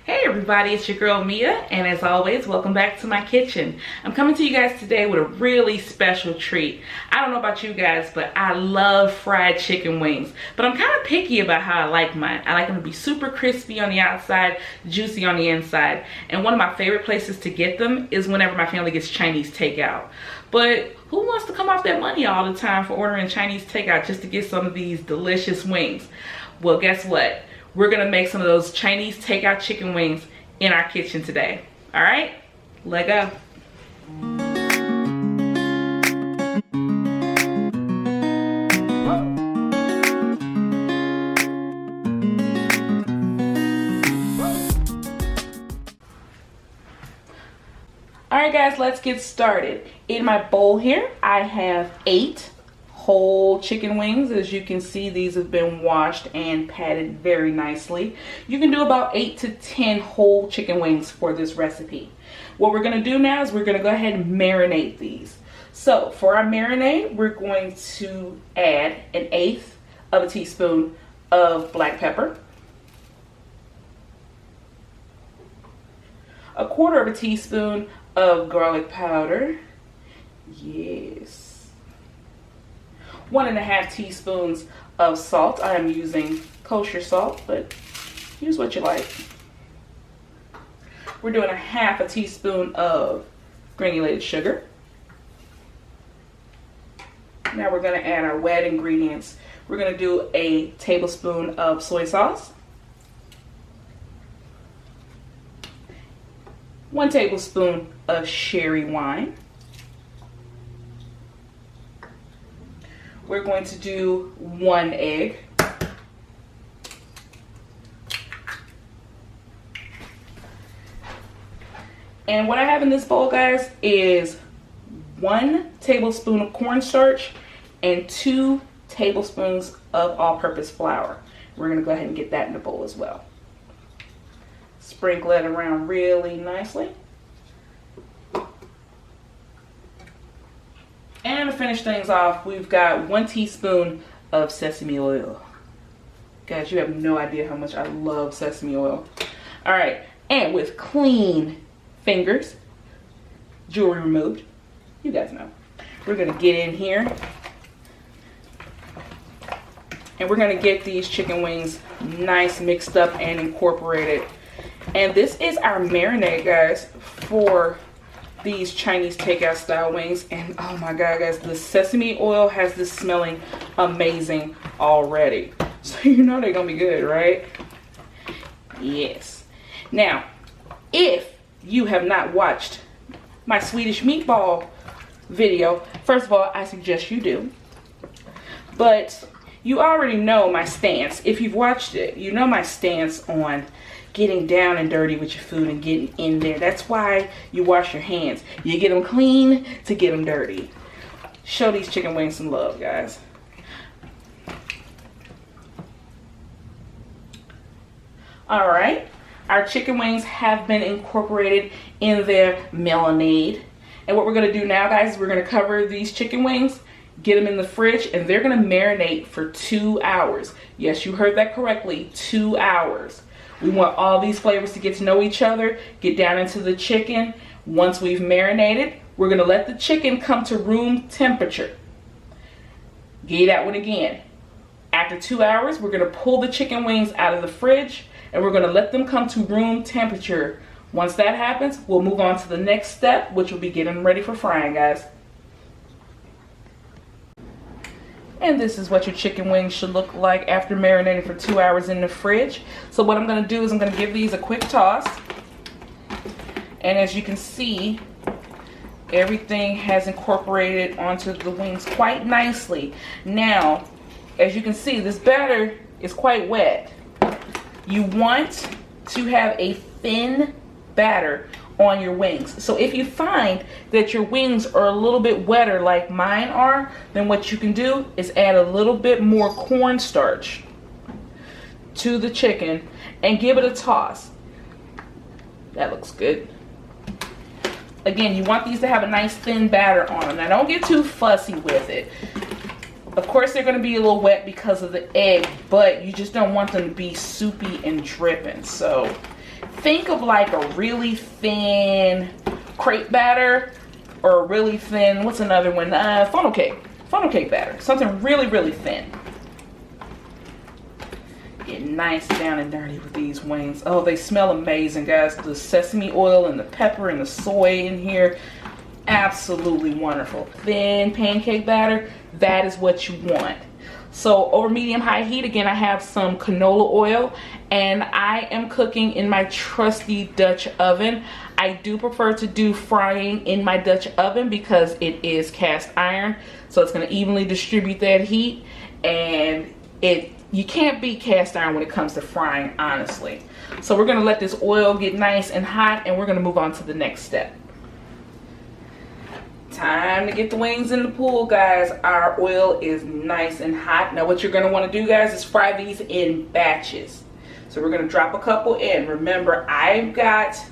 Hey everybody, it's your girl Mia, and as always, welcome back to my kitchen. I'm coming to you guys today with a really special treat. I don't know about you guys, but I love fried chicken wings, but I'm kind of picky about how I like mine. I like them to be super crispy on the outside, juicy on the inside, and one of my favorite places to get them is whenever my family gets Chinese takeout. But who wants to come off that money all the time for ordering Chinese takeout just to get some of these delicious wings? Well, guess what? We're gonna make some of those Chinese takeout chicken wings in our kitchen today. All right, let go. All right guys, let's get started. In my bowl here, I have 8 whole chicken wings. As you can see, these have been washed and patted very nicely. You can do about 8 to 10 whole chicken wings for this recipe. What we're going to do now is we're going to go ahead and marinate these. So for our marinade, we're going to add 1/8 of a teaspoon of black pepper, 1/4 of a teaspoon of garlic powder, yes, 1.5 teaspoons of salt. I am using kosher salt, but use what you like. We're doing 1/2 teaspoon of granulated sugar. Now we're going to add our wet ingredients. We're going to do a tablespoon of soy sauce, 1 tablespoon of sherry wine. We're going to do 1 egg. And what I have in this bowl, guys, is 1 tablespoon of cornstarch and 2 tablespoons of all-purpose flour. We're going to go ahead and get that in the bowl as well. Sprinkle it around really nicely. And to finish things off, we've got 1 teaspoon of sesame oil. Guys, you have no idea how much I love sesame oil. All right, and with clean fingers, jewelry removed, you guys know, we're gonna get in here and we're gonna get these chicken wings nice mixed up and incorporated. And this is our marinade, guys, for these Chinese takeout style wings. And oh my god, guys, the sesame oil has this smelling amazing already, so you know they're gonna be good, right? Yes. Now, if you have not watched my Swedish meatball video, first of all, I suggest you do, but you already know my stance. If you've watched it, you know my stance on getting down and dirty with your food and getting in there. That's why you wash your hands. You get them clean to get them dirty. Show these chicken wings some love, guys. All right, our chicken wings have been incorporated in their marinade. And what we're gonna do now, guys, is we're gonna cover these chicken wings, get them in the fridge, and they're gonna marinate for 2 hours. Yes, you heard that correctly, 2 hours. We want all these flavors to get to know each other, get down into the chicken. Once we've marinated, we're gonna let the chicken come to room temperature. Get that one again. After 2 hours, we're gonna pull the chicken wings out of the fridge and we're gonna let them come to room temperature. Once that happens, we'll move on to the next step, which will be getting them ready for frying, guys. And this is what your chicken wings should look like after marinating for 2 hours in the fridge. So what I'm gonna do is I'm gonna give these a quick toss. And as you can see, everything has incorporated onto the wings quite nicely. Now, as you can see, this batter is quite wet. You want to have a thin batter on your wings. So if you find that your wings are a little bit wetter like mine are, then what you can do is add a little bit more cornstarch to the chicken and give it a toss. That looks good. Again, you want these to have a nice thin batter on them. Now don't get too fussy with it. Of course they're going to be a little wet because of the egg, but you just don't want them to be soupy and dripping. So think of like a really thin crepe batter, or a really thin, what's another one? Funnel cake batter. Something really, really thin. Get nice down and dirty with these wings. Oh, they smell amazing, guys. The sesame oil and the pepper and the soy in here, absolutely wonderful. Thin pancake batter, that is what you want. So over medium-high heat, again, I have some canola oil, and I am cooking in my trusty Dutch oven. I do prefer to do frying in my Dutch oven because it is cast iron, so it's going to evenly distribute that heat, and you can't beat cast iron when it comes to frying, honestly. So we're going to let this oil get nice and hot, and we're going to move on to the next step. Time to get the wings in the pool, guys. Our oil is nice and hot. Now what you're going to want to do, guys, is fry these in batches. So we're going to drop a couple in. Remember, I've got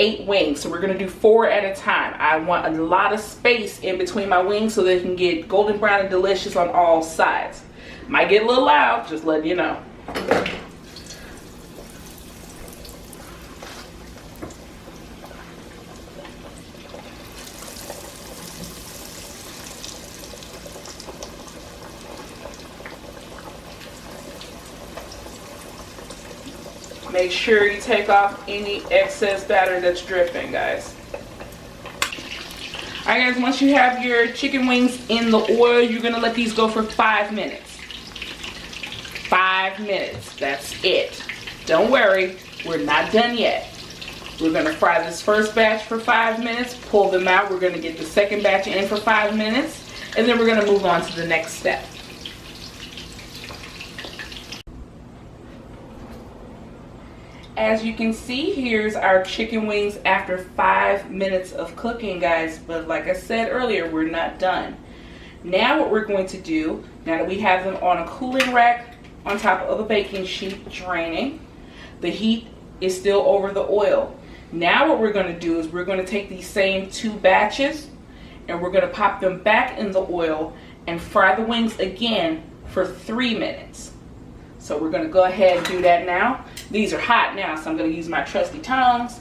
8 wings, so we're going to do 4 at a time. I want a lot of space in between my wings so they can get golden brown and delicious on all sides. Might get a little loud, just letting you know. Make sure you take off any excess batter that's dripping, guys. Alright, guys, once you have your chicken wings in the oil, you're going to let these go for 5 minutes. 5 minutes, that's it. Don't worry, we're not done yet. We're going to fry this first batch for 5 minutes, pull them out. We're going to get the second batch in for 5 minutes, and then we're going to move on to the next step. As you can see, here's our chicken wings after 5 minutes of cooking, guys. But like I said earlier, we're not done. Now what we're going to do, now that we have them on a cooling rack on top of a baking sheet draining, the heat is still over the oil. Now what we're going to do is we're going to take these same 2 batches and we're going to pop them back in the oil and fry the wings again for 3 minutes. So we're going to go ahead and do that now. These are hot now, so I'm going to use my trusty tongs.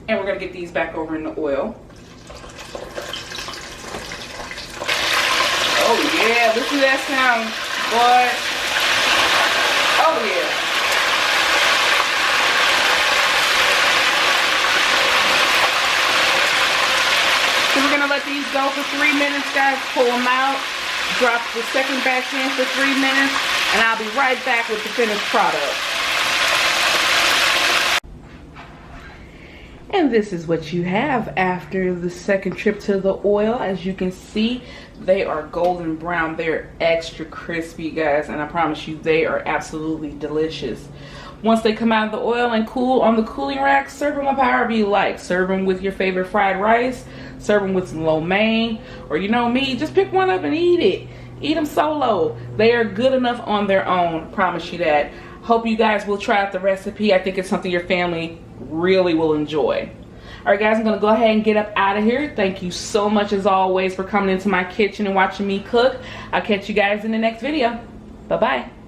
And we're going to get these back over in the oil. Oh yeah, listen to that sound, boy. Oh yeah. So we're going to let these go for 3 minutes, guys. Pull them out. Drop the second batch in for 3 minutes. And I'll be right back with the finished product. And this is what you have after the second trip to the oil. As you can see, they are golden brown. They're extra crispy, guys, and I promise you they are absolutely delicious. Once they come out of the oil and cool on the cooling rack, serve them up however you like. Serve them with your favorite fried rice, serve them with some lo mein, or you know me, just pick one up and eat it. Eat them solo. They are good enough on their own, promise you that. Hope you guys will try out the recipe. I think it's something your family really will enjoy. Alright guys, I'm going to go ahead and get up out of here. Thank you so much as always for coming into my kitchen and watching me cook. I'll catch you guys in the next video. Bye-bye.